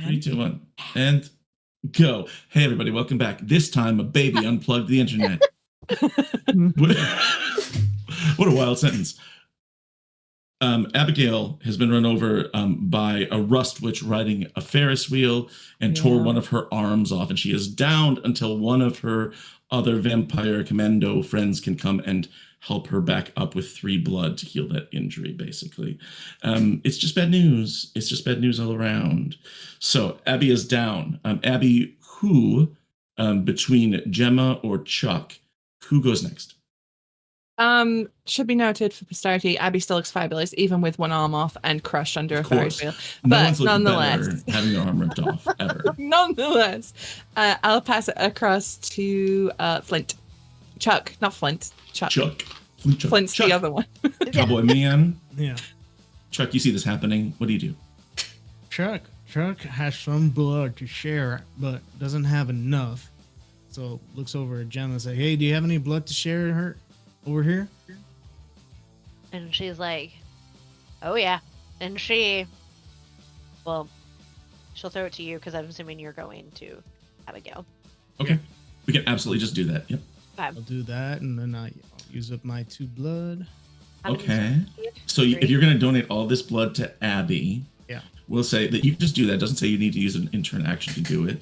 3, 2, 1, and go. Hey, everybody, welcome back. This time, a baby unplugged the internet. What a wild sentence. Abigail has been run over by a rust witch riding a Ferris wheel and tore one of her arms off, and she is downed until one of her other vampire commando friends can come and help her back up with 3 blood to heal that injury, basically. It's just bad news. It's just bad news all around. So Abby is down. Abby, who, between Gemma or Chuck, who goes next? Should be noted for posterity, Abby still looks fabulous, even with one arm off and crushed under a Ferris wheel. But nonetheless, having their arm ripped off ever. Nonetheless, I'll pass it across to Flint. Chuck, not Flint. Chuck. Flint's Chuck. The other one. Cowboy man. Yeah. Chuck, you see this happening. What do you do? Chuck has some blood to share, but doesn't have enough. So looks over at Gemma and says, "Hey, do you have any blood to share her over here?" And she's like, "Oh yeah." And she'll throw it to you because I'm assuming you're going to Abigail. Okay. We can absolutely just do that. Yep. I'll do that, and then I'll use up my 2 blood. Okay. So if you're going to donate all this blood to Abby, we'll say that you can just do that. It doesn't say you need to use an intern action to do it.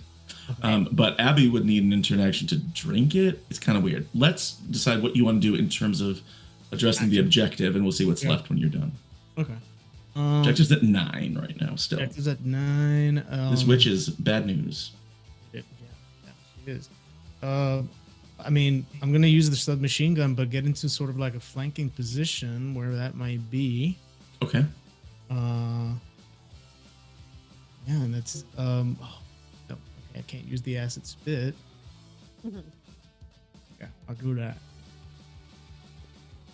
Okay. But Abby would need an intern action to drink it. It's kind of weird. Let's decide what you want to do in terms of addressing the objective, and we'll see what's left when you're done. Okay. Objective's at 9 right now still. Objective's at 9. This witch is bad news. Yeah, she is. I mean, I'm going to use the submachine gun, but get into sort of like a flanking position where that might be. Okay. Yeah, and that's, no, okay, I can't use the acid spit. Yeah, I'll do that.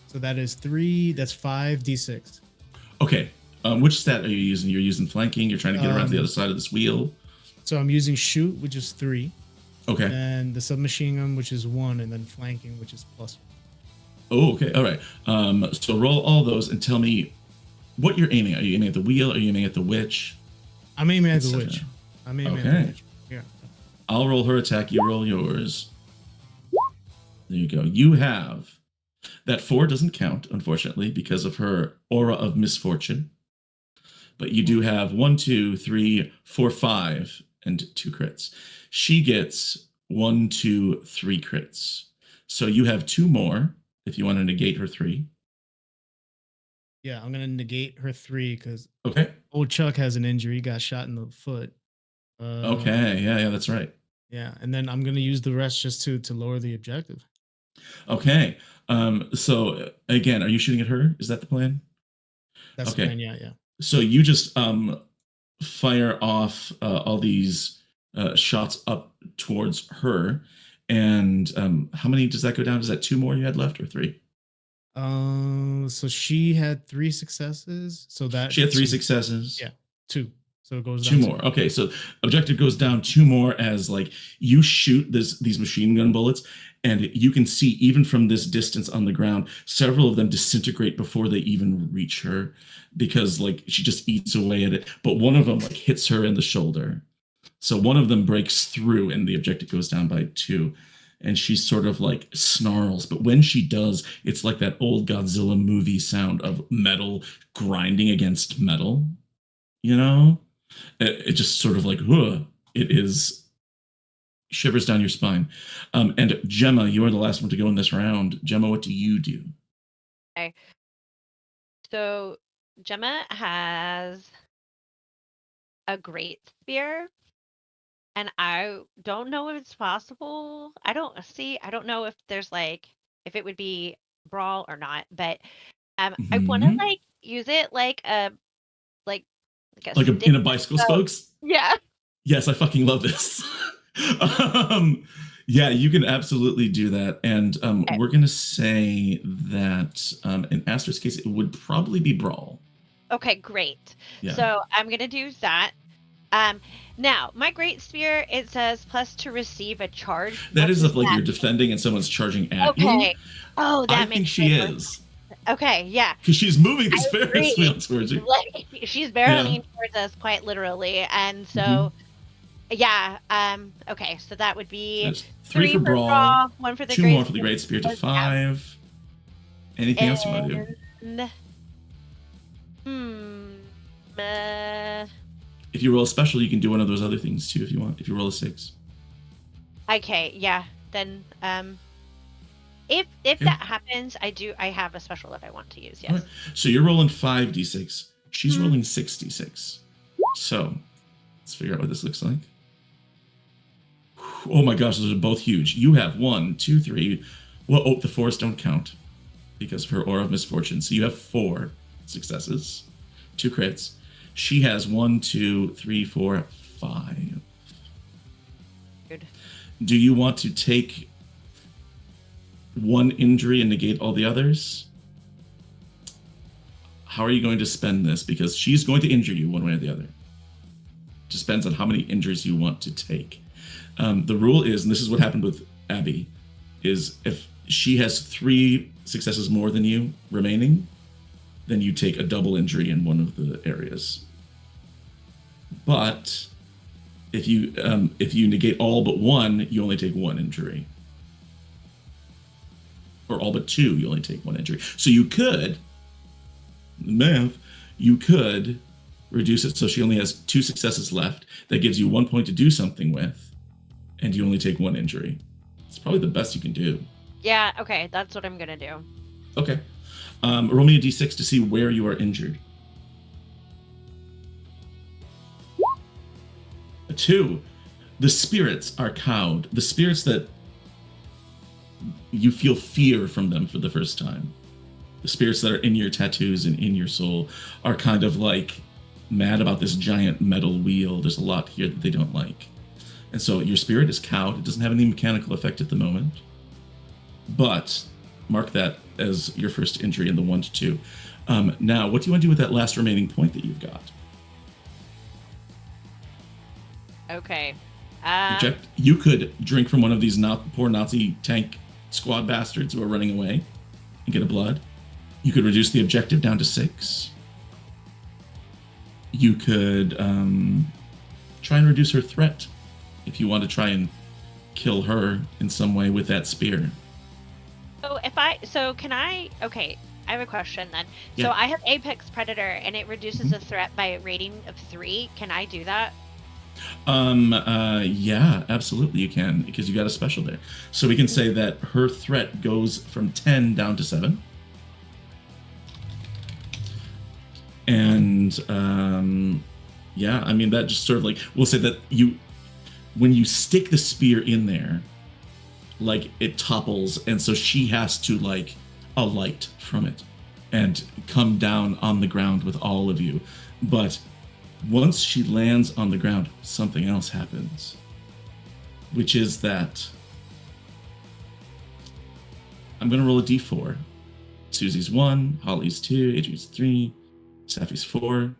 So that is that's 5d6. Okay. Which stat are you using? You're using flanking. You're trying to get around to the other side of this wheel. So I'm using shoot, which is 3. Okay. And the submachine gun, which is 1, and then flanking, which is +1. Oh, okay. All right. So roll all those and tell me what you're aiming at. Are you aiming at the wheel? Are you aiming at the witch? I'm aiming at the witch. I'm aiming at the witch. Yeah. I'll roll her attack. You roll yours. There you go. You have that 4 doesn't count, unfortunately, because of her aura of misfortune. But you do have 1, 2, 3, 4, 5, and 2 crits. She gets 1, 2, 3 crits. So you have 2 more if you want to negate her 3. Yeah, I'm going to negate her 3 because old Chuck has an injury. He got shot in the foot. Okay, yeah, that's right. Yeah, and then I'm going to use the rest just to lower the objective. Okay. So again, are you shooting at her? Is that the plan? That's the plan, yeah. So you just fire off all these shots up towards her, and how many does that go down? Is that 2 more you had left, or 3? So she had 3 successes. So that she had 3 successes. Yeah, 2. So it goes down 2 more. more. Okay, so objective goes down 2 more as like you shoot these machine gun bullets, and you can see even from this distance on the ground, several of them disintegrate before they even reach her, because like she just eats away at it. But one of them like hits her in the shoulder, so one of them breaks through, and the objective goes down by 2. And she sort of like snarls, but when she does, it's like that old Godzilla movie sound of metal grinding against metal. You know, it just sort of like, it is shivers down your spine. And Gemma, you are the last one to go in this round. Gemma, what do you do? Okay. So Gemma has a great spear. And I don't know if it's possible. I don't know if there's like, if it would be brawl or not, but I want to like use it like a in a bicycle spokes. Yeah. Yes, I fucking love this. Yeah, you can absolutely do that. And we're gonna say that in Aster's case, it would probably be brawl. Okay, great. Yeah. So I'm gonna do that. Now, my great spear, it says plus to receive a charge. That is if like you're defending and someone's charging at you. Okay. Oh, that I makes think she is. Okay, yeah. Because she's moving this I Ferris agree. wheel towards you. Like, she's barreling towards us quite literally, and so yeah. Okay, so that would be There's 3 for brawl, 1 for the 2 great more for the great spear to spear, 5. Anything else you want to do? And uh, If you roll a special, you can do one of those other things too if you want. If you roll a 6. okay, yeah. Then if that happens, I have a special that I want to use. Yes. All right. So you're rolling 5d6. She's rolling 6d6. So let's figure out what this looks like. Oh my gosh, those are both huge. You have 1, 2, 3. Well, the 4s don't count because of her aura of misfortune. So you have 4 successes, 2 crits. She has 1, 2, 3, 4, 5. Good. Do you want to take 1 injury and negate all the others? How are you going to spend this? Because she's going to injure you one way or the other. Just depends on how many injuries you want to take. The rule is, and this is what happened with Abby, is if she has 3 successes more than you remaining, then you take a double injury in one of the areas. But if you negate all but 1, you only take 1 injury. Or all but 2, you only take 1 injury. So you could, math, you could reduce it so she only has 2 successes left. That gives you 1 point to do something with, and you only take 1 injury. It's probably the best you can do. Yeah. Okay, that's what I'm gonna do. Okay. Roll me a d6 to see where you are injured. A 2. The spirits are cowed. The spirits that you feel fear from them for the first time. The spirits that are in your tattoos and in your soul are kind of like mad about this giant metal wheel. There's a lot here that they don't like. And so your spirit is cowed. It doesn't have any mechanical effect at the moment. But mark that as your first injury in the 1 to 2. Now, what do you want to do with that last remaining point that you've got? Okay. You could drink from one of these poor Nazi tank squad bastards who are running away and get a blood. You could reduce the objective down to 6. You could try and reduce her threat if you want to try and kill her in some way with that spear. So can I? Okay, I have a question then. Yeah. So I have Apex Predator, and it reduces the threat by a rating of 3. Can I do that? Yeah, absolutely you can, because you got a special there. So we can say that her threat goes from 10 down to 7. And yeah, I mean, that just sort of like, we'll say that when you stick the spear in there, like it topples, and so she has to like alight from it and come down on the ground with all of you. But once she lands on the ground, something else happens, which is that I'm going to roll a d4. Susie's 1, Holly's 2, Adrian's 3, Safi's 4. And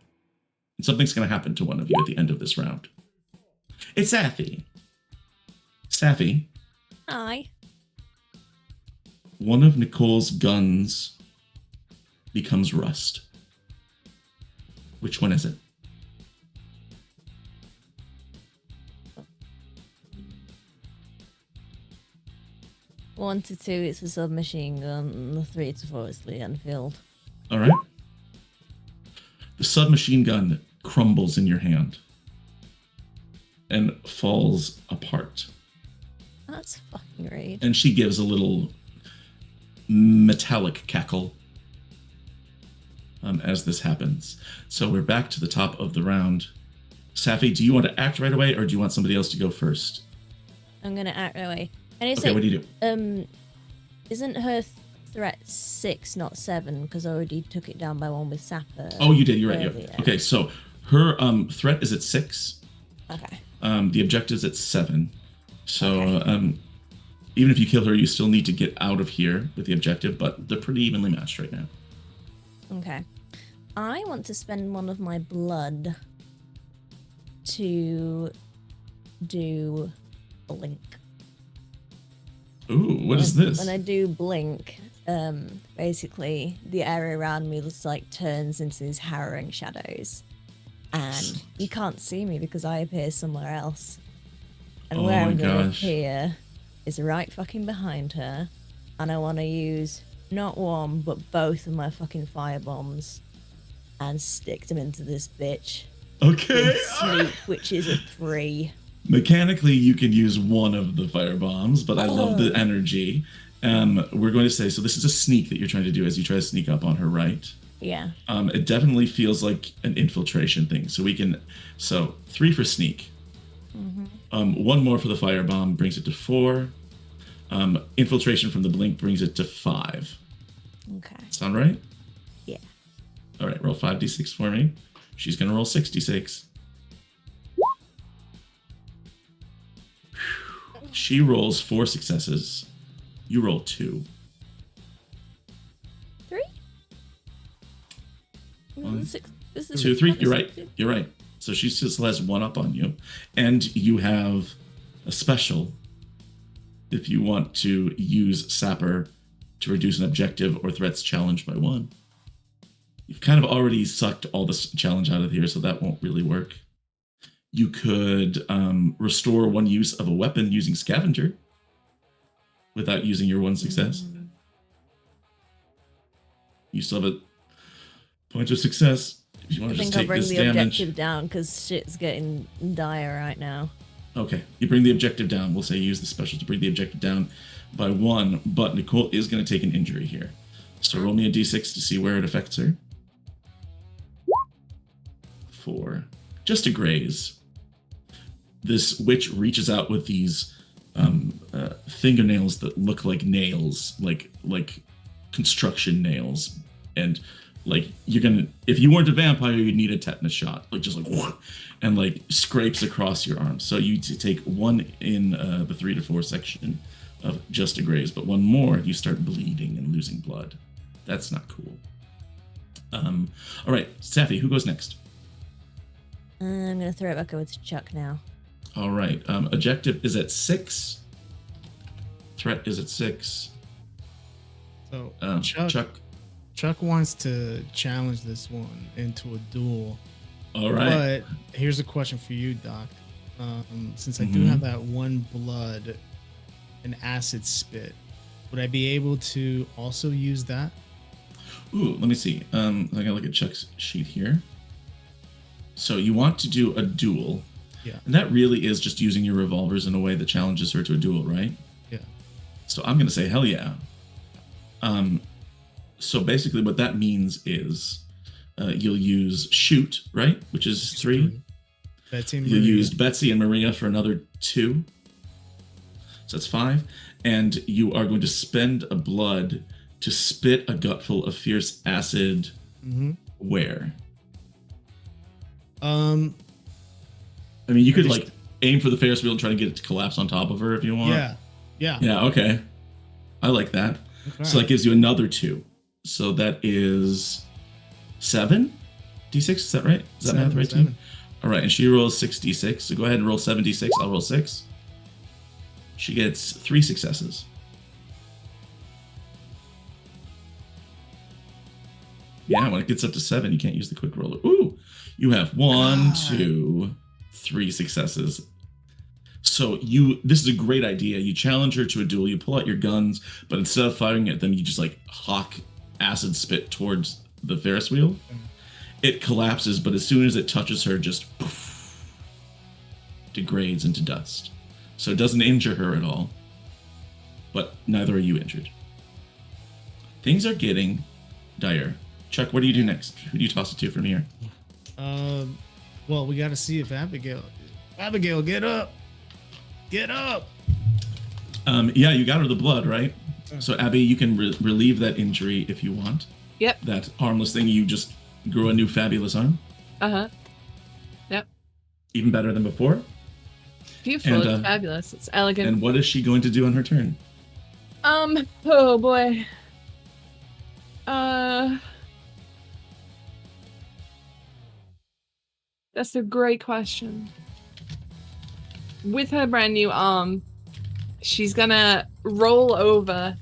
something's going to happen to one of you at the end of this round. It's Safi. Safi. Hi. One of Nicole's guns becomes rust. Which one is it? One to 2, it's a submachine gun, and the 3 to 4 is the Enfield. All right. The submachine gun crumbles in your hand and falls apart. That's fucking great. And she gives a little metallic cackle as this happens. So we're back to the top of the round. Safi, do you want to act right away, or do you want somebody else to go first? I'm gonna act right away. And it's Okay, what do you do? Isn't her threat 6, not 7? Because I already took it down by 1 with Sapper. Oh, you did. You're right. earlier. Yeah. Okay, so her threat is at 6. Okay. The objective's at 7. So Okay. even if you kill her, you still need to get out of here with the objective, but they're pretty evenly matched right now. Okay. I want to spend one of my blood to do blink. Ooh, what is this? When I do blink, basically the area around me just like turns into these harrowing shadows, and you can't see me because I appear somewhere else. And Oh where my I'm gonna gosh. appear is right fucking behind her, and I want to use not one but both of my fucking fire bombs and stick them into this bitch. Okay. With sneak, which is a 3. Mechanically, you can use one of the fire bombs, but I love the Oh. energy. We're going to say, so this is a sneak that you're trying to do as you try to sneak up on her, right? Yeah. It definitely feels like an infiltration thing. So 3 for sneak. Mm-hmm. 1 more for the firebomb brings it to 4. Infiltration from the blink brings it to 5. Okay. Sound right? Yeah. All right, roll 5d6 for me. She's going to roll 66. She rolls 4 successes. You roll 2. 3? One, This is 2, 3. You're 6. right. You're right. So she still has 1 up on you. And you have a special if you want to use Sapper to reduce an objective or threats challenged by 1. You've kind of already sucked all this challenge out of here, so that won't really work. You could restore 1 use of a weapon using Scavenger without using your 1 success. You still have a point of success. If you want I to just think I'll take bring this the damage. objective down because shit's getting dire right now. Okay, you bring the objective down. We'll say use the special to bring the objective down by 1, but Nicole is going to take an injury here. So roll me a d6 to see where it affects her. 4. Just a graze. This witch reaches out with these fingernails that look like nails, like construction nails, and like you're gonna, if you weren't a vampire, you'd need a tetanus shot, like just like, and like scrapes across your arm. So you take 1 in the 3 to 4 section of just a graze, but 1 more, you start bleeding and losing blood. That's not cool. All right, Safi, who goes next? I'm gonna throw it back over to Chuck now. All right, objective is at 6. Threat is at 6. So Chuck wants to challenge this one into a duel. All right. But here's a question for you, Doc. Since I do have that 1 blood and acid spit, would I be able to also use that? Ooh, let me see. I gotta look at Chuck's sheet here. So you want to do a duel. Yeah. And that really is just using your revolvers in a way that challenges her to a duel, right? Yeah. So I'm gonna say hell yeah. So basically what that means is you'll use shoot, right? Which is 3. Betsy and You Maria. used Betsy and Maria for another 2. So that's 5. And you are going to spend a blood to spit a gutful of fierce acid. Where? I mean, you could like aim for the Ferris wheel and try to get it to collapse on top of her if you want. Yeah. Okay. I like that. Okay. So that gives you another 2. So that is 7 d6. Is that right? Is that math right to you? All right. And she rolls 6 d6. So go ahead and roll 7 d6. I'll roll 6. She gets 3 successes. Yeah, when it gets up to 7, you can't use the quick roller. Ooh, you have 1, 2, 3 successes. So this is a great idea. You challenge her to a duel. You pull out your guns, but instead of firing at them, you just like hawk acid spit towards the Ferris wheel. It collapses, but as soon as it touches her, just poof, degrades into dust. So it doesn't injure her at all, but neither are you injured. Things are getting dire. Chuck, what do you do next? Who do you toss it to from here? Well, we got to see if Abigail, get up. Get up. Yeah, you got her the blood, right? So Abby, you can relieve that injury if you want. Yep. That harmless thing, you just grew a new fabulous arm. Yep. Even better than before. Beautiful. It's fabulous. It's elegant. And what is she going to do on her turn? Oh boy. That's a great question. With her brand new arm, she's gonna roll over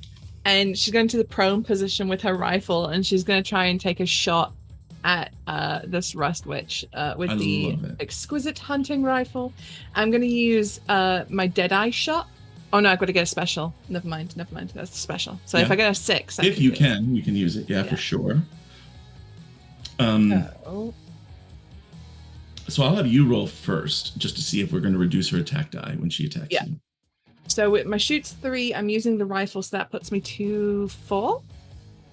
and she's going to the prone position with her rifle, and she's going to try and take a shot at this Rust Witch with the exquisite hunting rifle. I'm going to use my Deadeye shot. Oh no, I've got to get a special. Never mind. That's a special. So if I get a 6, if you can use it. Yeah, for sure. So I'll have you roll first, just to see if we're going to reduce her attack die when she attacks you. So with my shoot's 3, I'm using the rifle, so that puts me to 4.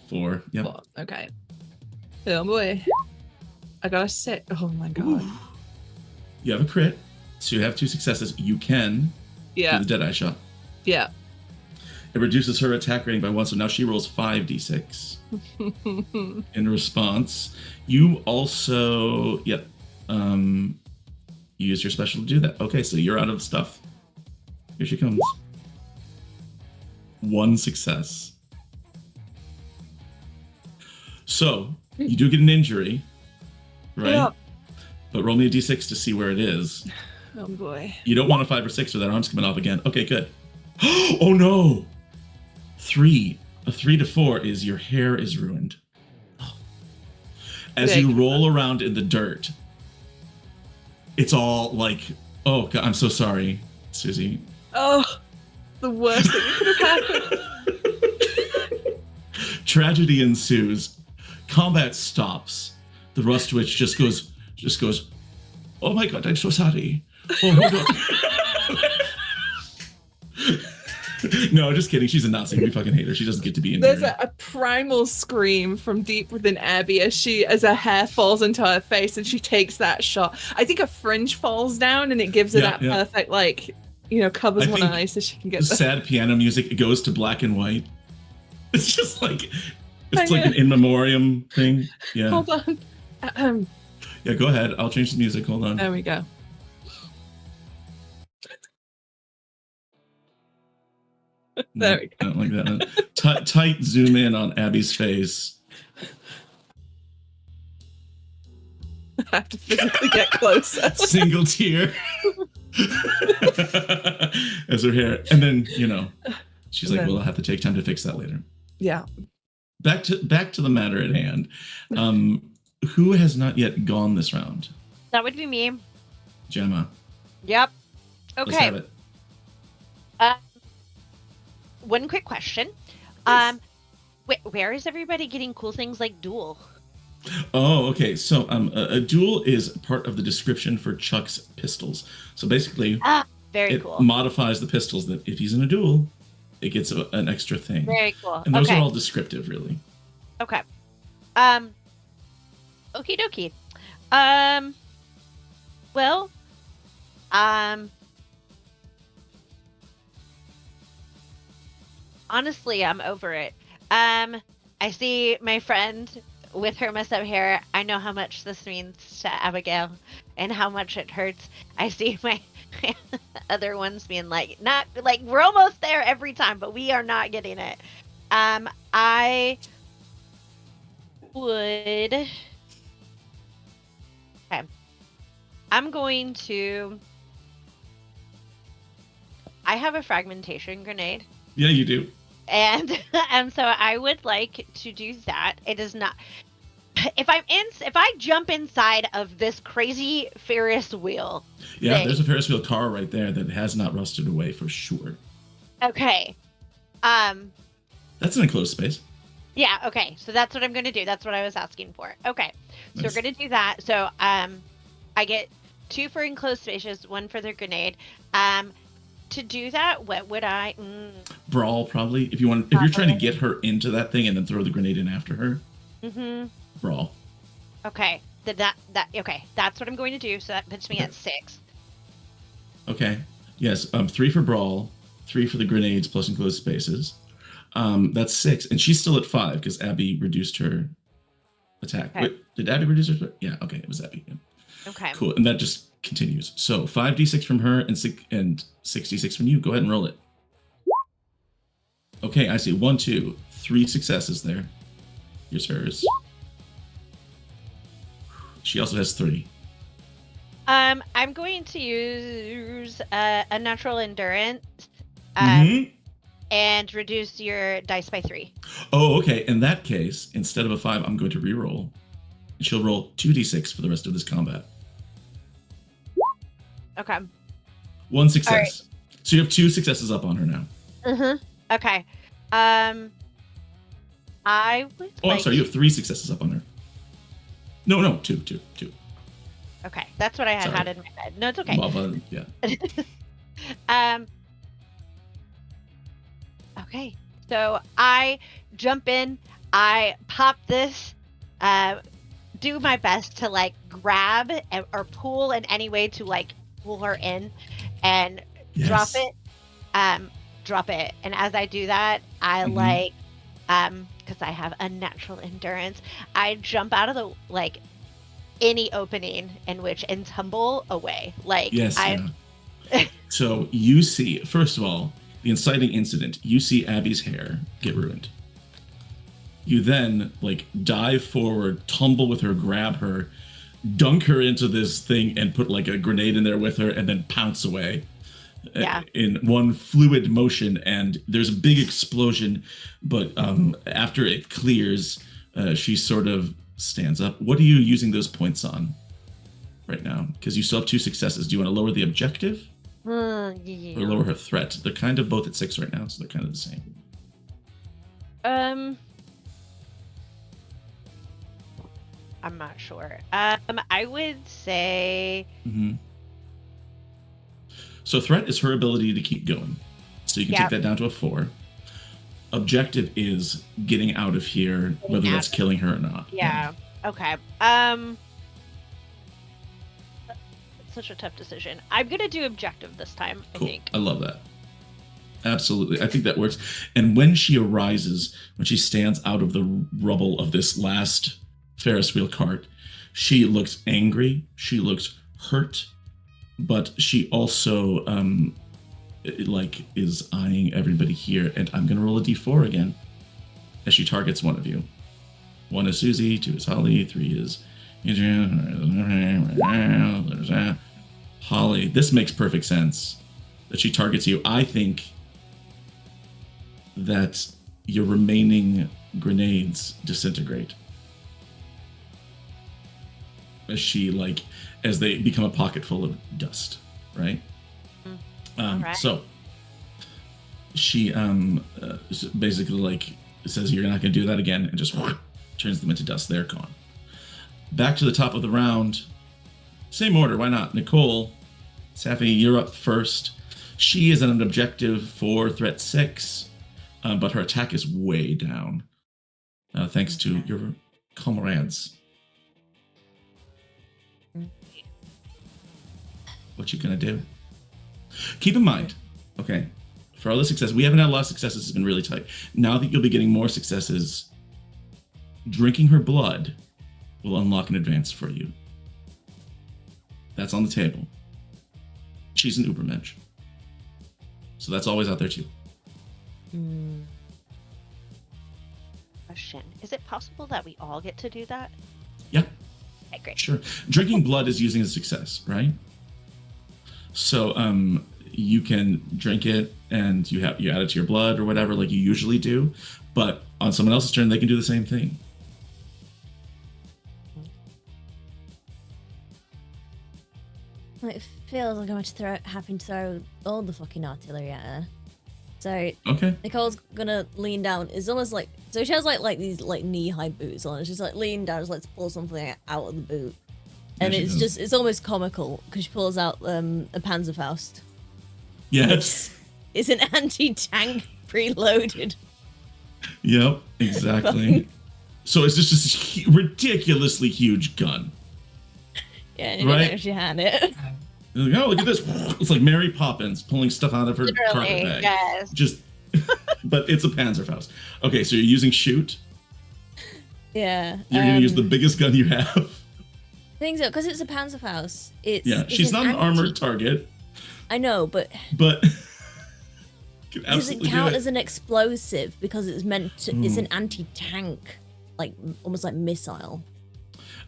4. Yep. 4. Okay. Oh boy. I got a 6. Oh my god. Ooh. You have a crit, so you have 2 successes. You can do the Deadeye shot. Yeah. It reduces her attack rating by 1, so now she rolls 5d6 in response. You also, use your special to do that. Okay, so you're out of stuff. Here she comes. 1 success. So, you do get an injury, right? Yeah. But roll me a d6 to see where it is. Oh boy. You don't want a 5 or 6 or that arm's coming off again. Okay, good. Oh no! 3. A 3 to 4 is your hair is ruined. As you roll around in the dirt, it's all like, oh god, I'm so sorry, Susie. Oh, the worst thing could have happened. Tragedy ensues. Combat stops. The Rust Witch just goes, oh my god, I'm so sorry. Oh, hold on. No, just kidding. She's a Nazi. We fucking hate her. She doesn't get to be in There's here. a primal scream from deep within Abby as her hair falls into her face and she takes that shot. I think a fringe falls down and it gives her that perfect, covers one eye so she can get the sad piano music. It goes to black and white. It's just like, it's like an in memoriam thing. Yeah. Hold on. Yeah, go ahead. I'll change the music. Hold on. There we go. There we go. I don't like that. Tight zoom in on Abby's face. I have to physically get closer. Single tear. As her hair. And then, she's like, well, I'll have to take time to fix that later. Yeah. Back to the matter at hand. Who has not yet gone this round? That would be me. Gemma. Yep. Okay. Let's have it. One quick question. Where is everybody getting cool things like duel? Oh, okay. So a duel is part of the description for Chuck's pistols. So basically, very cool. Modifies the pistols that if he's in a duel, it gets an extra thing. Very cool. And those are all descriptive, really. Okay. Okie dokie. Well, honestly, I'm over it. I see my friend with her messed up hair. I know how much this means to Abigail and how much it hurts. I see my other ones being like, not like we're almost there every time, but we are not getting it. I would. Okay. I'm going to. I have a fragmentation grenade. Yeah, you do. And so I would like to do that. It is not. If I jump inside of this crazy Ferris wheel. Yeah, there's a Ferris wheel car right there that has not rusted away for sure. Okay. That's an enclosed space. Yeah, okay. So that's what I'm going to do. That's what I was asking for. Okay. So we're going to do that. So I get 2 for enclosed spaces, 1 for the grenade. To do that, what would I brawl probably. If you're trying to get her into that thing and then throw the grenade in after her. Mm-hmm. Brawl. Okay. Okay. That's what I'm going to do. So that puts me at 6. Okay. Yes. 3 for brawl, 3 for the grenades plus enclosed spaces. That's 6, and she's still at 5 because Abby reduced her attack. Okay. Wait, did Abby reduce her? Yeah. Okay, it was Abby. Yeah. Okay. Cool, and that just continues. So 5d6 from her and 6d6 from you. Go ahead and roll it. Okay, I see 1, 2, 3 successes there. Here's hers. She also has 3. I'm going to use a natural endurance. and reduce your dice by 3. Oh, okay. In that case, instead of a 5, I'm going to re-roll. And she'll roll 2d6 for the rest of this combat. Okay. 1 success. Right. So you have 2 successes up on her now. Okay. I would. Oh, I'm sorry. You have 3 successes up on her. No, 2. Okay, that's what I had in my head. No, it's okay. Well, yeah. Okay, so I jump in, I pop this, do my best to like grab or pull in any way to like pull her in, and drop it. And as I do that, I because I have unnatural endurance, I jump out of the any opening in which and tumble away. So you see, first of all, the inciting incident, you see Abby's hair get ruined. You then dive forward, tumble with her, grab her, dunk her into this thing and put a grenade in there with her, and then pounce away in one fluid motion. And there's a big explosion, but after it clears, she sort of stands up. What are you using those points on right now? Because you still have 2 successes. Do you want to lower the objective? Or lower her threat? They're kind of both at 6 right now, so they're kind of the same. I'm not sure. I would say. So threat is her ability to keep going. So you can take that down to a 4. Objective is getting out of here, whether that's killing her or not. Yeah. Okay. Such a tough decision. I'm gonna do objective this time. Cool. I think. I love that. Absolutely. I think that works. And when she arises, when she stands out of the rubble of this last Ferris wheel cart, she looks angry. She looks hurt, but she also is eyeing everybody here. And I'm gonna roll a d4 again as she targets one of you. 1 is Susie, 2 is Holly, 3 is Holly. This makes perfect sense that she targets you. I think that your remaining grenades disintegrate as they become a pocket full of dust, right? Right. So she basically says you're not going to do that again, and just turns them into dust. They're gone. Back to the top of the round. Same order, why not? Nicole, Safi, you're up first. She is at an objective 4, threat 6, but her attack is way down, thanks to your comrades. What you gonna do? Keep in mind, okay, for all the success, we haven't had a lot of successes, it's been really tight. Now that you'll be getting more successes, drinking her blood will unlock an advance for you. That's on the table. She's an Ubermensch. So that's always out there too. Question. Is it possible that we all get to do that? Yeah. Okay, great. Sure. Drinking blood is using a success, right? So you can drink it and you add it to your blood or whatever like you usually do, but on someone else's turn they can do the same thing. It feels like I'm having to throw all the fucking artillery at her. So okay. Nicole's gonna lean down. It's almost so she has these knee-high boots on. She's leaning down, just to pull something out of the boot, and it's almost comical because she pulls out a Panzerfaust. Yes. It's an anti-tank preloaded. Yep, exactly. So it's just this ridiculously huge gun. Yeah, and you don't know if she had it. Like, oh, look at this. It's like Mary Poppins pulling stuff out of her carpet bag. Yes. Just, but it's a Panzerfaust. Okay, so you're using shoot. Yeah. You're going to use the biggest gun you have. I think so, because it's a Panzerfaust. She's not an armored target. I know, but does it count as an explosive because it's meant to? It's an anti-tank, almost like missile.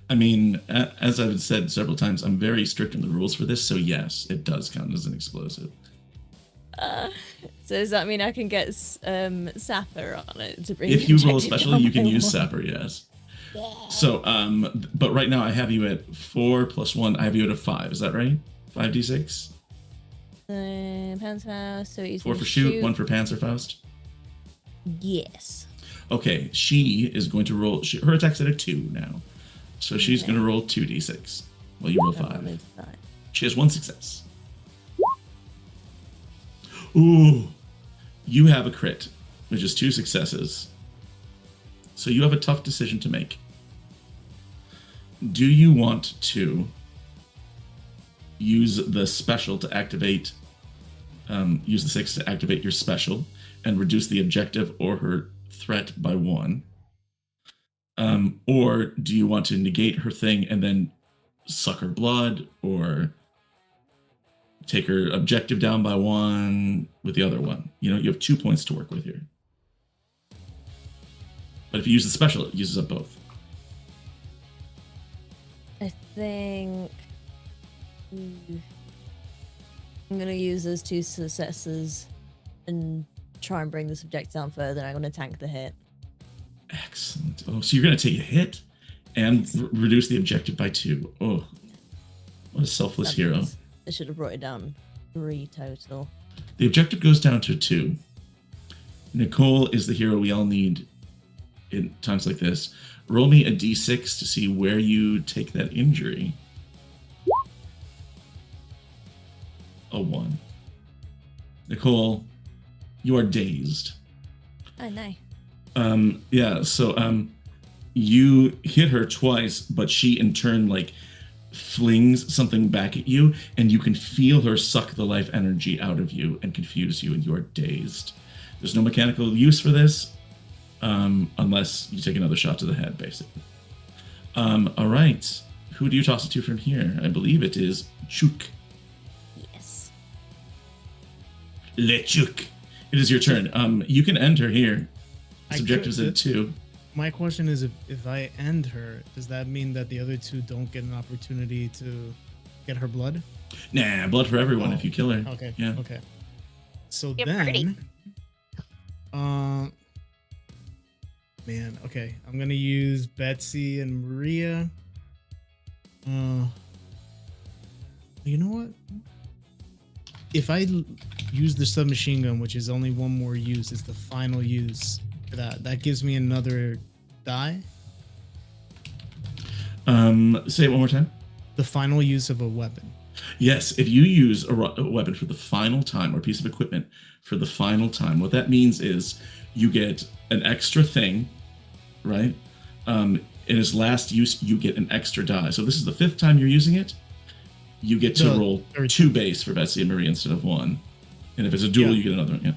I mean, as I've said several times, I'm very strict on the rules for this, so yes, it does count as an explosive. So does that mean I can get Sapper on it to bring? If you roll a objective special, down you can by use one? Sapper, yes. So, but right now I have you at 4 + 1. I have you at a 5. Is that right? 5d6. Panzerfaust. So he's 4 gonna for shoot, 1 for Panzerfaust. Yes. Okay, she is going to roll. Her attack's at a 2 now, so she's Okay. going to roll 2d6. Well, you roll 5. Rolled 5. She has 1 success. Ooh, you have a crit, which is 2 successes. So you have a tough decision to make. Do you want to use the special to activate, use the 6 to activate your special and reduce the objective or her threat by 1? Or do you want to negate her thing and then suck her blood, or take her objective down by 1 with the other one? You know, you have 2 points to work with here. But if you use the special, it uses up both. I think I'm gonna use those 2 successes and try and bring the subject down further. I'm gonna tank the hit. Excellent. Oh, so you're going to take a hit and reduce the objective by 2. Oh, what a selfless That hero. means I should have brought it down 3 total. The objective goes down to 2. Nicole is the hero we all need in times like this. Roll me a d6 to see where you take that injury. A 1. Nicole, you are dazed. Oh no. Yeah, so you hit her twice, but she in turn like flings something back at you, and you can feel her suck the life energy out of you and confuse you, and you are dazed. There's no mechanical use for this, unless you take another shot to the head, basically. All right. Who do you toss it to from here? I believe it is Chuk. Yes. Le Chuk. It is your turn. You can end her here. I Subjectives could- at 2. My question is, if I end her, does that mean that the other 2 don't get an opportunity to get her blood? Nah, blood for everyone if you kill her. Okay. Yeah. Okay. So You're then, pretty. man, okay, I'm gonna use Betsy and Maria. You know what? If I use the submachine gun, which is only 1 more use, it's the final use for that. That gives me another die. Say it one more time. The final use of a weapon. Yes, if you use a weapon for the final time, or a piece of equipment for the final time, what that means is you get an extra thing, right? In its last use, you get an extra die. So this is the 5th time you're using it. You get to roll 2 base for Betsy and Marie instead of 1. And if it's a duel, you get another one. Yeah.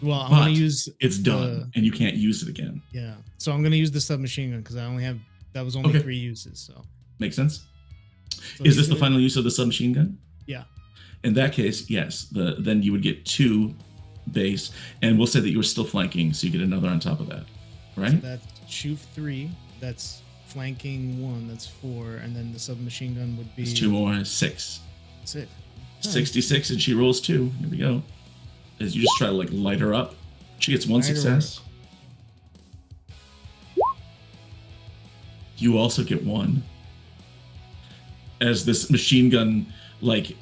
Well, I'm But gonna use. it's done, and you can't use it again. Yeah. So I'm gonna use the submachine gun because I only have. That was only Okay. 3 uses. So. Make sense? So Is this the these are- final use of the submachine gun? Yeah. In that case, yes. Then you would get 2 base, and we'll say that you were still flanking, so you get another on top of that, So right? that's shoot 3. That's flanking 1. That's 4, and then the submachine gun would be It's 2 more, 6. 6. 66, and she rolls 2. Here we go. As you just try to like light her up, she gets 1 Light her success. You also get 1. As this machine gun, like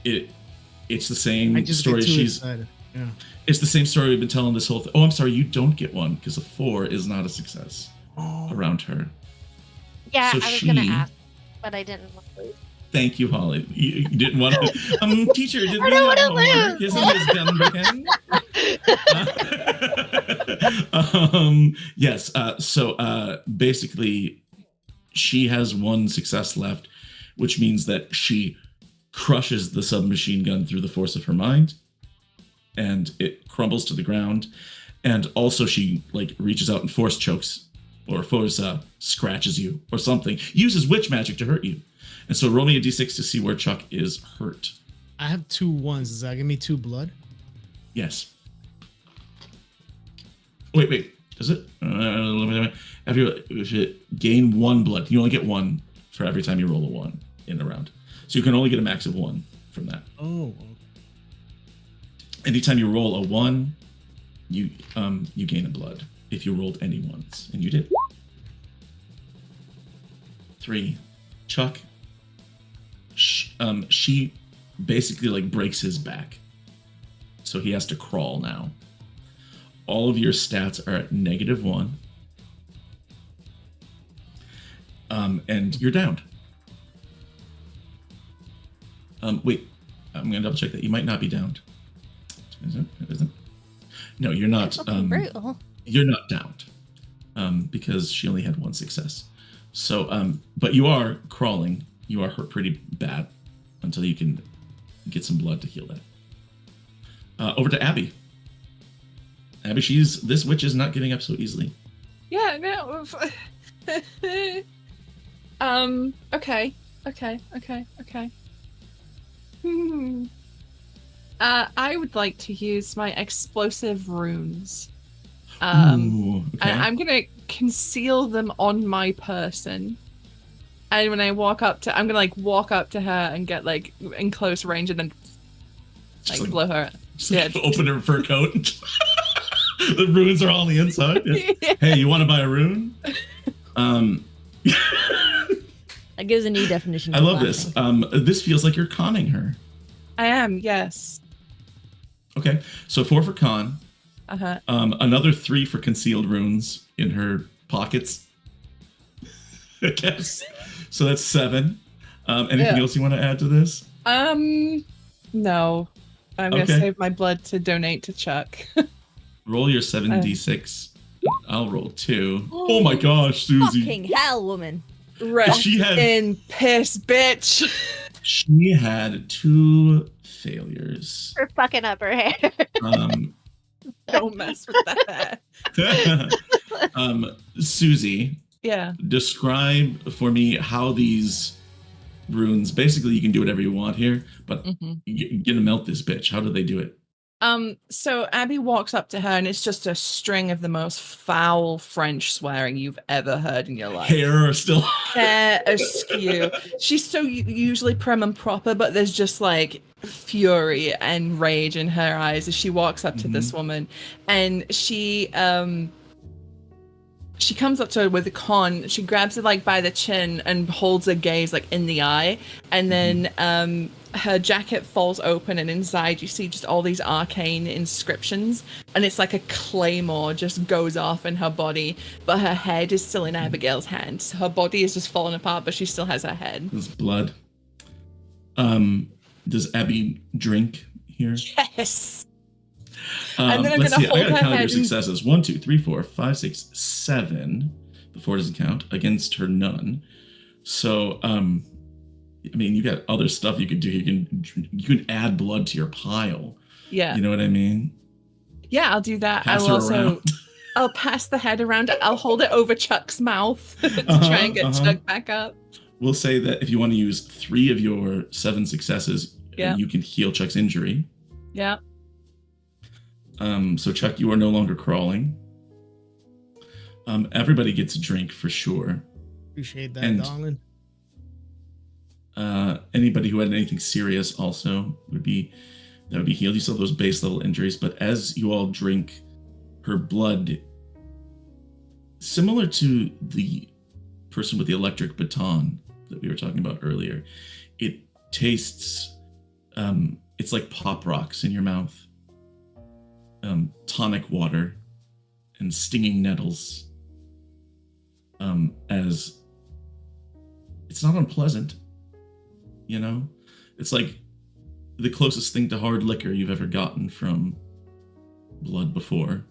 it's the I same just story. get too She's excited. Yeah. it's the same story we've been telling this whole thing. Oh, I'm sorry, you don't get 1 because a 4 is not a success around her. Yeah, So I was gonna she- ask, but I didn't. Thank you, Holly. You didn't want to. Teacher, did I we don't have wanna homework? lose. Isn't this gun broken? Yes. So basically, she has 1 success left, which means that she crushes the submachine gun through the force of her mind, and it crumbles to the ground. And also, she like reaches out and force chokes, or force scratches you, or something. Uses witch magic to hurt you. And so roll me a d6 to see where Chuck is hurt. I have 2 1s. Does that give me 2 blood? Yes. Wait. Does it? If you gain 1 blood, you only get 1 for every time you roll a 1 in a round. So you can only get a max of 1 from that. Oh. Anytime you roll a 1, you gain a blood. If you rolled any ones, and you did. 3. Chuck. She basically like breaks his back, so he has to crawl now. All of your stats are at -1, and you're downed. Wait, I'm gonna double check that. You might not be downed. Is it? It isn't. No, you're not. Brutal. You're not downed, because she only had 1 success. So, but you are crawling. You are hurt pretty bad until you can get some blood to heal that. Over to Abby. Abby, this witch is not giving up so easily. Yeah, no. Okay. I would like to use my explosive runes. Ooh, okay. I'm gonna conceal them on my person. And when I walk up to, I'm gonna like walk up to her and get like in close range and then like blow her. Just like open her fur coat. The runes are all on the inside. Yeah. Hey, you want to buy a rune? That gives a new definition. I love this. This feels like you're conning her. I am, yes. Okay, so 4 for con. Uh-huh. Another 3 for concealed runes in her pockets. I guess. So that's 7. Anything else you want to add to this? No. I'm gonna save my blood to donate to Chuck. Roll your 7d6. I'll roll 2. Oh my gosh, Susie. Fucking hell, woman. She had in piss, bitch. She had 2 failures. We're fucking up her hair. Don't mess with that. Susie. Yeah. Describe for me how these runes, basically you can do whatever you want here, but you're gonna melt this bitch. How do they do it? So Abby walks up to her and it's just a string of the most foul French swearing you've ever heard in your life. Hair still hair askew. She's so usually prim and proper, but there's just like fury and rage in her eyes as she walks up to this woman, and she comes up to her with a con. She grabs her like by the chin and holds her gaze like in the eye, and then her jacket falls open, and inside you see just all these arcane inscriptions, and it's like a claymore just goes off in her body, but her head is still in Abigail's hand. So her body is just falling apart, but she still has her head. There's blood. Does Abby drink here? Yes. And then I'm let's gonna see. hold I gotta her count head your successes. 1, 2, 3, 4, 5, 6, 7. The 4 doesn't count. Against her, none. So, I mean, you got other stuff you could do. You can add blood to your pile. Yeah. You know what I mean? Yeah, I'll do that. Pass her around. I'll pass the head around. I'll hold it over Chuck's mouth to try and get Chuck back up. We'll say that if you want to use 3 of your 7 successes, you can heal Chuck's injury. Yeah. So Chuck, you are no longer crawling. Everybody gets a drink for sure. Appreciate that, darling. Anybody who had anything serious also would be healed. You still have those base level injuries, but as you all drink her blood, similar to the person with the electric baton that we were talking about earlier, it tastes it's like pop rocks in your mouth. Tonic water and stinging nettles. As it's not unpleasant, you know? It's like the closest thing to hard liquor you've ever gotten from blood before,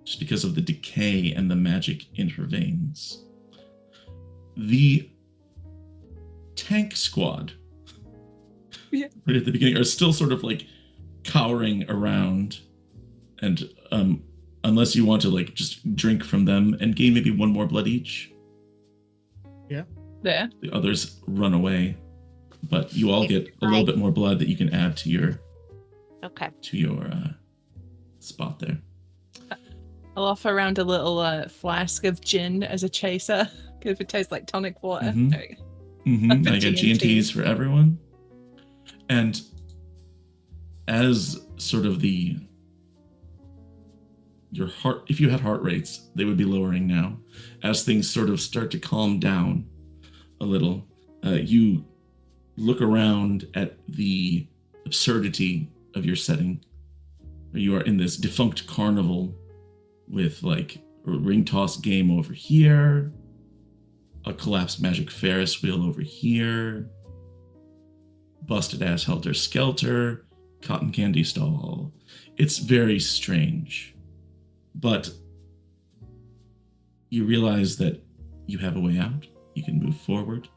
just because of the decay and the magic in her veins. The tank squad, right at the beginning, are still sort of like cowering around, and unless you want to like just drink from them and gain maybe 1 more blood each. Yeah. The others run away, but you all get a little bit more blood that you can add to your spot there. I'll offer around a little flask of gin as a chaser, if it tastes like tonic water. There you go. I get G&Ts for everyone. And as sort of your heart, if you had heart rates, they would be lowering now. As things sort of start to calm down a little, you look around at the absurdity of your setting. You are in this defunct carnival with like a ring toss game over here, a collapsed magic Ferris wheel over here, busted ass helter skelter, cotton candy stall. It's very strange, but you realize that you have a way out. You can move forward,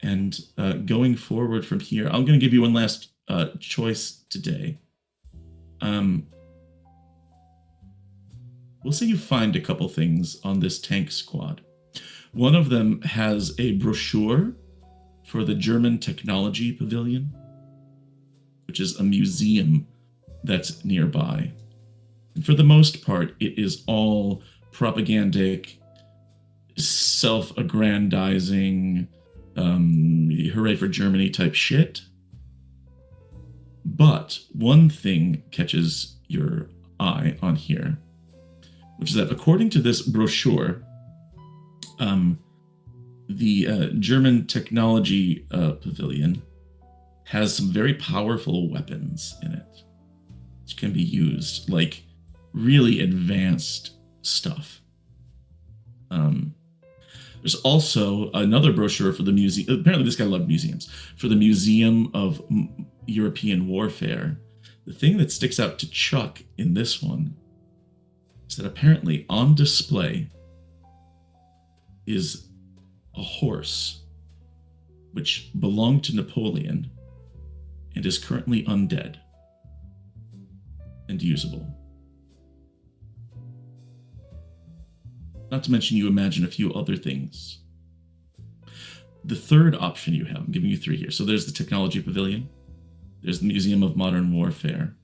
and going forward from here, I'm going to give you one last choice today. We'll say you find a couple things on this tank squad. One of them has a brochure for the German Technology Pavilion, which is a museum that's nearby. And for the most part, it is all propagandic, self-aggrandizing, hooray for Germany type shit. But one thing catches your eye on here, which is that according to this brochure, the German Technology Pavilion has some very powerful weapons in it, which can be used, like really advanced stuff. There's also another brochure for the museum. Apparently this guy loved museums. For the Museum of European Warfare. The thing that sticks out to Chuck in this one is that apparently on display is a horse which belonged to Napoleon and is currently undead and usable. Not to mention you imagine a few other things. The third option you have, I'm giving you three here. So there's the Technology Pavilion. There's the Museum of Modern Warfare.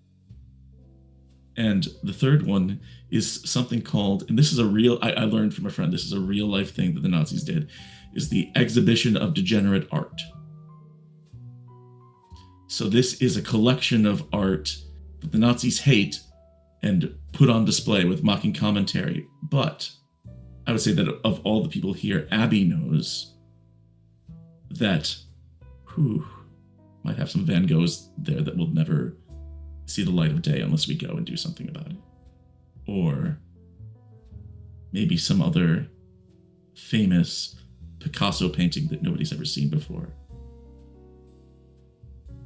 And the third one is something called, and this is a real, I learned from a friend, this is a real life thing that the Nazis did, is the Exhibition of Degenerate Art. So this is a collection of art that the Nazis hate and put on display with mocking commentary. But I would say that of all the people here, Abby knows that might have some Van Goghs there that will never see the light of day unless we go and do something about it. Or maybe some other famous Picasso painting that nobody's ever seen before.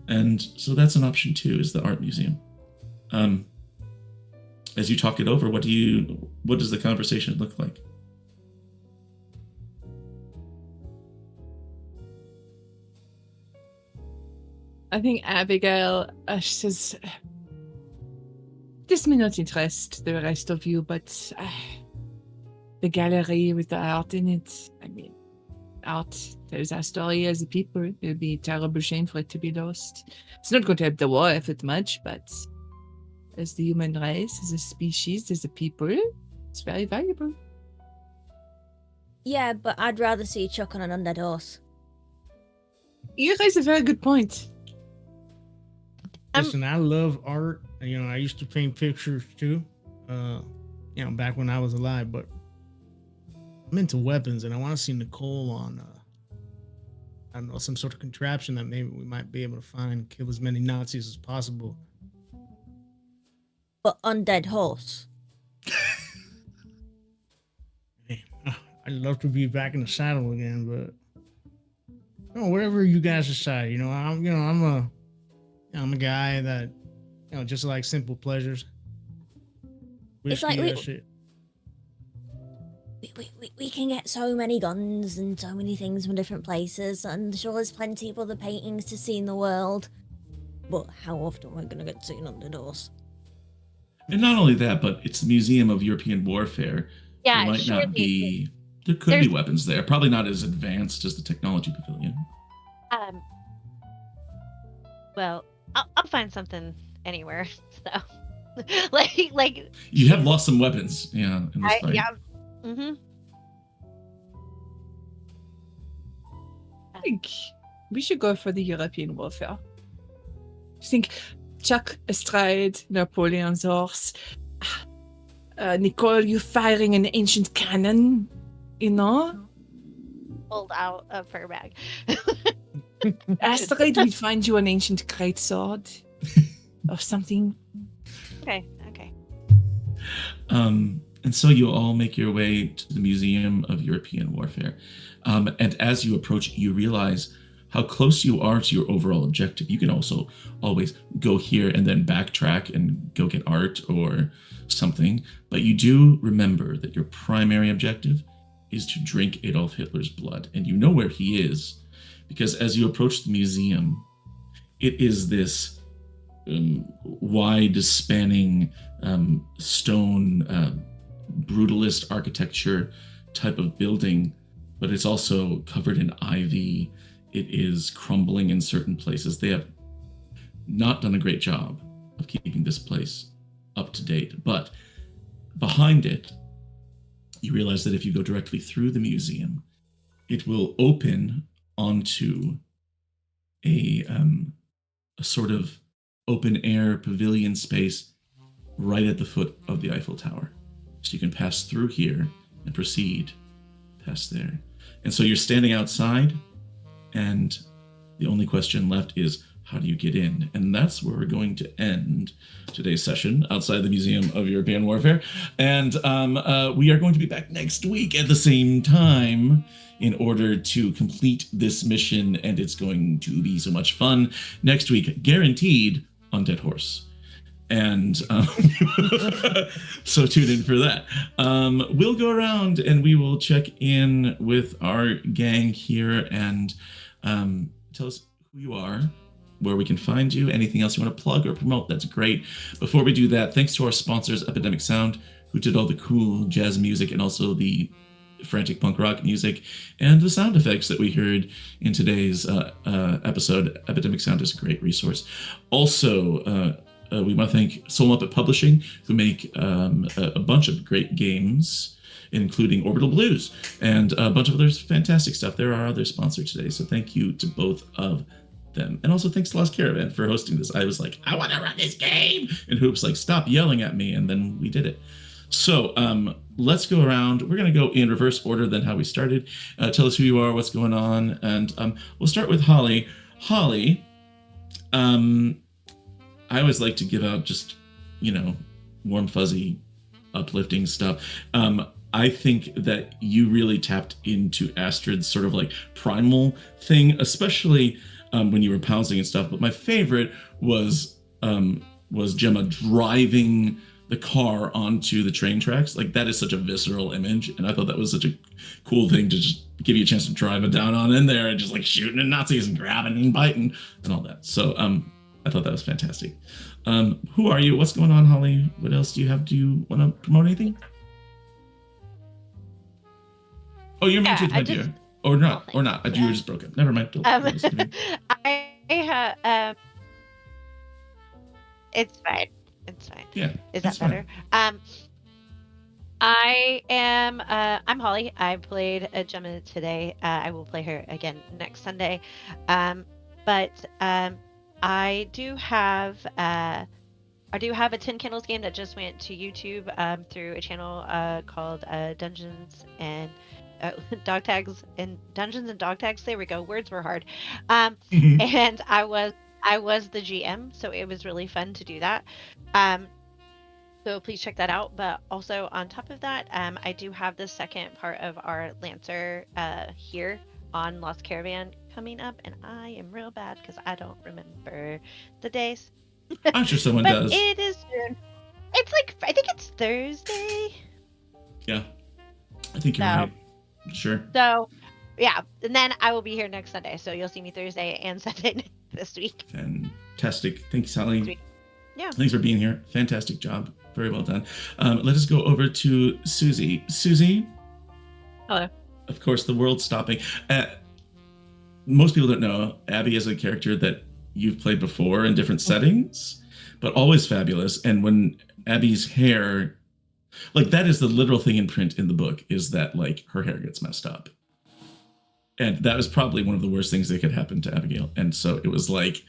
And so that's an option too, is the art museum. As you talk it over, what does the conversation look like? I think Abigail, she says, this may not interest the rest of you, but the gallery with the art in it, I mean, art tells our story as a people. It would be a terrible shame for it to be lost. It's not going to help the war effort much, but as the human race, as a species, as a people, it's very valuable. Yeah, but I'd rather see Chuck on an undead horse. You raise a very good point. Listen, I love art. You know, I used to paint pictures too, back when I was alive, but I'm into weapons and I want to see Nicole on, I don't know, some sort of contraption that maybe we might be able to find, kill as many Nazis as possible. But undead horse. Man, I'd love to be back in the saddle again, but whatever you guys decide, I'm a guy that, just like simple pleasures. It's like we can get so many guns and so many things from different places, and sure there's plenty of other paintings to see in the world. But how often we're gonna get seen under doors? And not only that, but it's the Museum of European Warfare. Yeah, there might not be. There could be weapons there. Probably not as advanced as the Technology Pavilion. Well, I'll find something anywhere. So, like you have lost some weapons, in this fight. Yeah. Mm-hmm. I think we should go for the European warfare. I think Chuck astride Napoleon's horse. Nicole, you firing an ancient cannon, you know? Pulled out a fur bag. Astrid, we'd find you an ancient greatsword or something. Okay. And so you all make your way to the Museum of European Warfare. And as you approach, you realize how close you are to your overall objective. You can also always go here and then backtrack and go get art or something. But you do remember that your primary objective is to drink Adolf Hitler's blood. And you know where he is, because as you approach the museum, it is this wide spanning stone brutalist architecture type of building, but it's also covered in ivy. It is crumbling in certain places. They have not done a great job of keeping this place up to date. But behind it, you realize that if you go directly through the museum, it will open onto a sort of open air pavilion space right at the foot of the Eiffel Tower. So you can pass through here and proceed past there. And so you're standing outside, and the only question left is, how do you get in? And that's where we're going to end today's session outside the Museum of European Warfare. And we are going to be back next week at the same time in order to complete this mission. And it's going to be so much fun. Next week, guaranteed on Dead Horse. And so tune in for that. We'll go around and we will check in with our gang here and tell us who you are, where we can find you, anything else you want to plug or promote, that's great. Before we do that, thanks to our sponsors, Epidemic Sound, who did all the cool jazz music and also the frantic punk rock music and the sound effects that we heard in today's episode. Epidemic Sound is a great resource. Also, we want to thank Soul Muppet Publishing, who make a bunch of great games, including Orbital Blues and a bunch of other fantastic stuff. They're our other sponsor today, so thank you to both of them. And also thanks to Lost Caravan for hosting this. I was like, I want to run this game! And Hoop's like, stop yelling at me, and then we did it. So let's go around. We're going to go in reverse order than how we started. Tell us who you are, what's going on, and we'll start with Holly. Holly, I always like to give out just, warm, fuzzy, uplifting stuff. I think that you really tapped into Astrid's sort of like primal thing, especially when you were pouncing and stuff. But my favorite was Gemma driving the car onto the train tracks. Like, that is such a visceral image, and I thought that was such a cool thing to just give you a chance to drive it down on in there and just like shooting at Nazis and grabbing and biting and all that. So I thought that was fantastic. Who are you? What's going on, Holly? What else do you have? Do you want to promote anything? Oh, you're muted, my dear. Or not. You were just broken. Never mind. I have. It's fine. Yeah. Is that better? I am. I'm Holly. I played Gemma today. I will play her again next Sunday. But I do have a Tin Candles game that just went to YouTube through a channel called Dungeons and Dog Tags and Dungeons and Dog Tags. There we go. Words were hard. And I was the GM, so it was really fun to do that. So please check that out. But also on top of that, I do have the second part of our Lancer here on Lost Caravan coming up, and I am real bad because I don't remember the days. I'm sure someone does. It is soon. It's like, I think it's Thursday. Yeah, I think you're right. Sure. So, yeah, and then I will be here next Sunday, so you'll see me Thursday and Sunday this week. Fantastic. Thanks, Sally. Yeah. Thanks for being here. Fantastic job. Very well done. Let us go over to Susie. Susie. Hello. Of course, the world stopping. Most people don't know Abby is a character that you've played before in different settings, but always fabulous. And when Abby's hair, like, that is the literal thing in print in the book, is that like her hair gets messed up. And that was probably one of the worst things that could happen to Abigail. And so it was like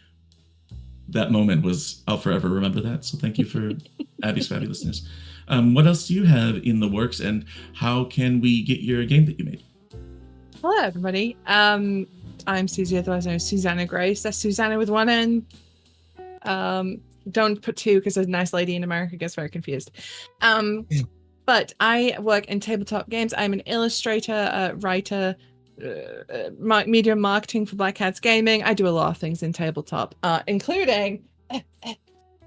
that moment was, I'll forever remember that. So thank you for Abby's fabulousness. What else do you have in the works, and how can we get your game that you made? Hello, everybody. I'm Susie, otherwise known as Susanna Grace. That's Susanna with one N. Don't put two because a nice lady in America gets very confused. But I work in tabletop games. I'm an illustrator, writer, media marketing for Black Cats Gaming. I do a lot of things in tabletop, including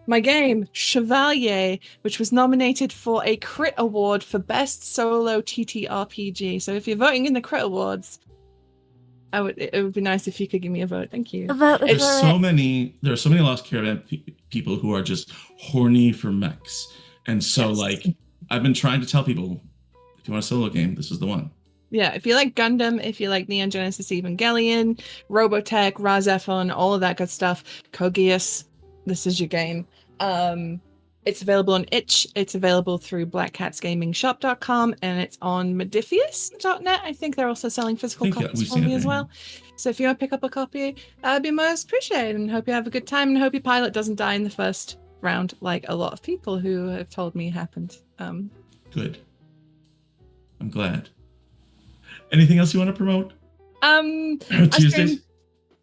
my game Chevalier, which was nominated for a Crit Award for Best Solo TTRPG. So if you're voting in the Crit Awards, it would be nice if you could give me a vote. Thank you. There are so many Lost Caravan people who are just horny for mechs, and so like I've been trying to tell people, if you want a solo game, this is the one. Yeah, if you like Gundam, if you like Neon Genesis Evangelion, Robotech, Razefon, all of that good stuff, Kogias, this is your game. It's available on itch. It's available through blackcatsgamingshop.com, and it's on Modifius.net. I think they're also selling physical copies for me as well. So if you want to pick up a copy, I'd be most appreciated, and hope you have a good time, and hope your pilot doesn't die in the first round, like a lot of people who have told me happened. Good. I'm glad. Anything else you want to promote? Tuesdays?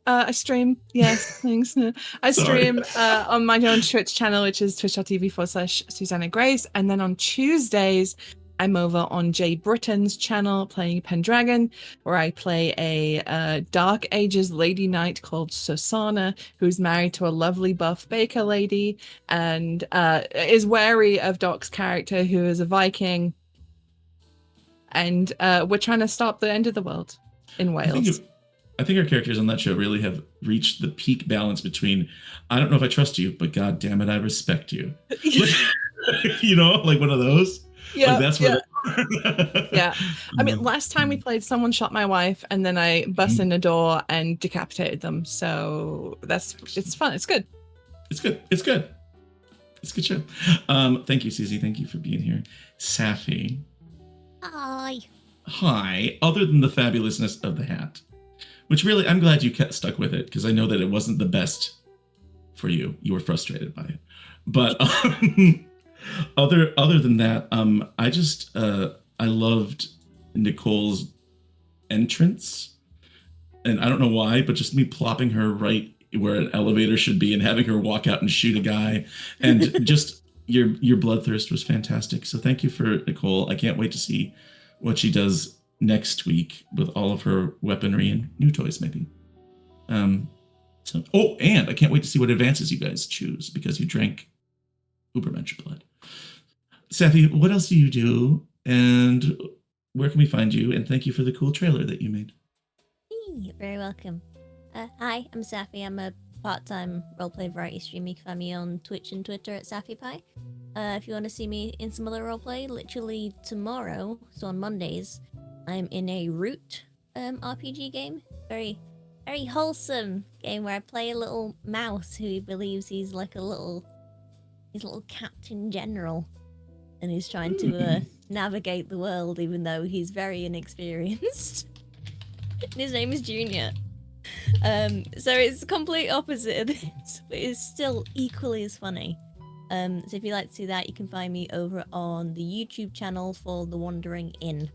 I stream, yes, thanks. I stream on my own Twitch channel, which is twitch.tv/Susanna Grace. And then on Tuesdays, I'm over on Jay Britton's channel playing Pendragon, where I play a Dark Ages lady knight called Susana, who's married to a lovely buff baker lady and is wary of Doc's character, who is a Viking. And we're trying to stop the end of the world in Wales. I think our characters on that show really have reached the peak balance between, I don't know if I trust you, but God damn it, I respect you. You know, like one of those. Yeah, like that's what. Yeah. I mean, last time we played, someone shot my wife, and then I busted in a door and decapitated them. So it's fun. It's good. It's good. It's good. It's a good show. Thank you, Susie. Thank you for being here. Safi. Hi. Other than the fabulousness of the hat, which really, I'm glad you stuck with it, because I know that it wasn't the best for you. You were frustrated by it. But other than that, I loved Nicole's entrance. And I don't know why, but just me plopping her right where an elevator should be and having her walk out and shoot a guy. And just your bloodthirst was fantastic. So thank you for Nicole. I can't wait to see what she does next week with all of her weaponry and new toys, maybe. And I can't wait to see what advances you guys choose, because you drank Ubermensch blood. Safi, what else do you do, and where can we find you? And thank you for the cool trailer that you made. You're very welcome. Hi, I'm Safi. I'm a part-time roleplay variety streamer. You can find me on Twitch and Twitter at SafiPie. If you want to see me in some other roleplay, literally tomorrow, so on Mondays, I'm in a Root RPG game. Very, very wholesome game where I play a little mouse who believes he's like a little captain general, and he's trying to navigate the world even though he's very inexperienced. And his name is Junior. So it's the complete opposite of this, but it's still equally as funny. So if you'd like to see that, you can find me over on the YouTube channel for The Wandering Inn,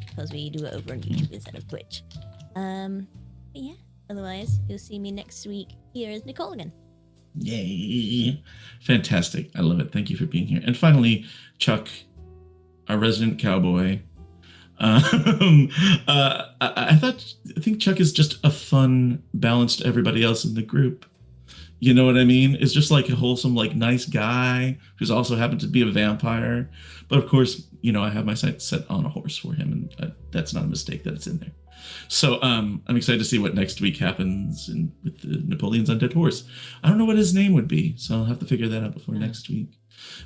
because we do it over on YouTube instead of Twitch. But yeah, otherwise, you'll see me next week. Here is Nicole again. Yay. Fantastic. I love it. Thank you for being here. And finally, Chuck, our resident cowboy. I think Chuck is just a fun balance to everybody else in the group. You know what I mean? It's just like a wholesome, like nice guy who's also happened to be a vampire. But of course, you know, I have my sights set on a horse for him, and that's not a mistake that it's in there. So I'm excited to see what next week happens with the Napoleon's undead horse. I don't know what his name would be, so I'll have to figure that out before next week.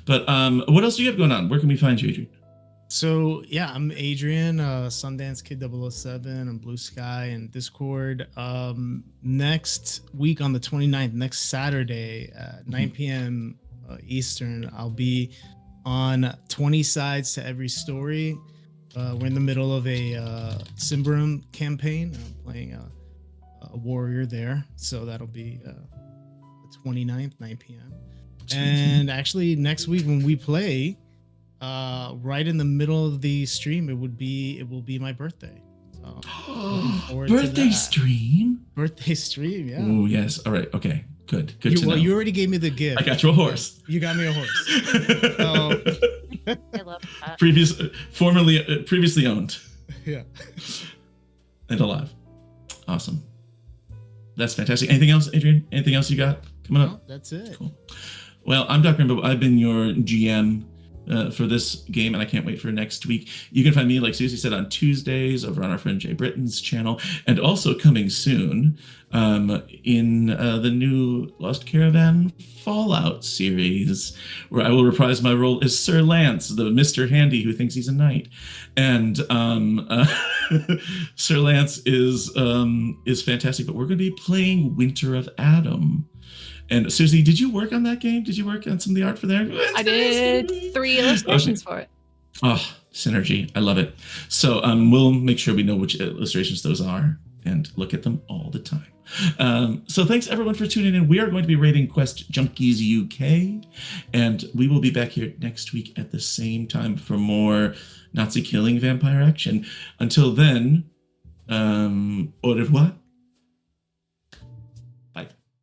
But what else do you have going on? Where can we find you, Adrian? So yeah, I'm Adrian, Sundance Kid 007 on Blue Sky and Discord. Next week on the 29th, next Saturday at 9 p.m. Eastern, I'll be on 20 Sides to Every Story. We're in the middle of a Symbaroum campaign. I'm playing a warrior there, so that'll be the 29th, 9 p.m. And actually, next week when we play, right in the middle of the stream, it will be my birthday. So looking forward to Birthday that. stream. Birthday stream, yeah. Oh yes. All right. Okay. Good. Good to know. Well, you already gave me the gift. I got you a horse. You got me a horse. So, I love that. Previously owned yeah. and alive. Awesome. That's fantastic. Anything else, Adrian? Anything else you got coming up? No, that's it. Cool. Well, I'm Dr. Rainbow. I've been your GM for this game, and I can't wait for next week. You can find me, like Susie said, on Tuesdays over on our friend Jay Britton's channel, and also coming soon in the new Lost Caravan Fallout series, where I will reprise my role as Sir Lance, the Mr. Handy who thinks he's a knight. And Sir Lance is fantastic, but we're going to be playing Winter of Adam. And Susie, did you work on that game? Did you work on some of the art for there? I did 3 illustrations for it. Oh, synergy. I love it. So we'll make sure we know which illustrations those are and look at them all the time. So thanks everyone for tuning in. We are going to be rating Quest Junkies UK, and we will be back here next week at the same time for more Nazi killing vampire action. Until then, au revoir.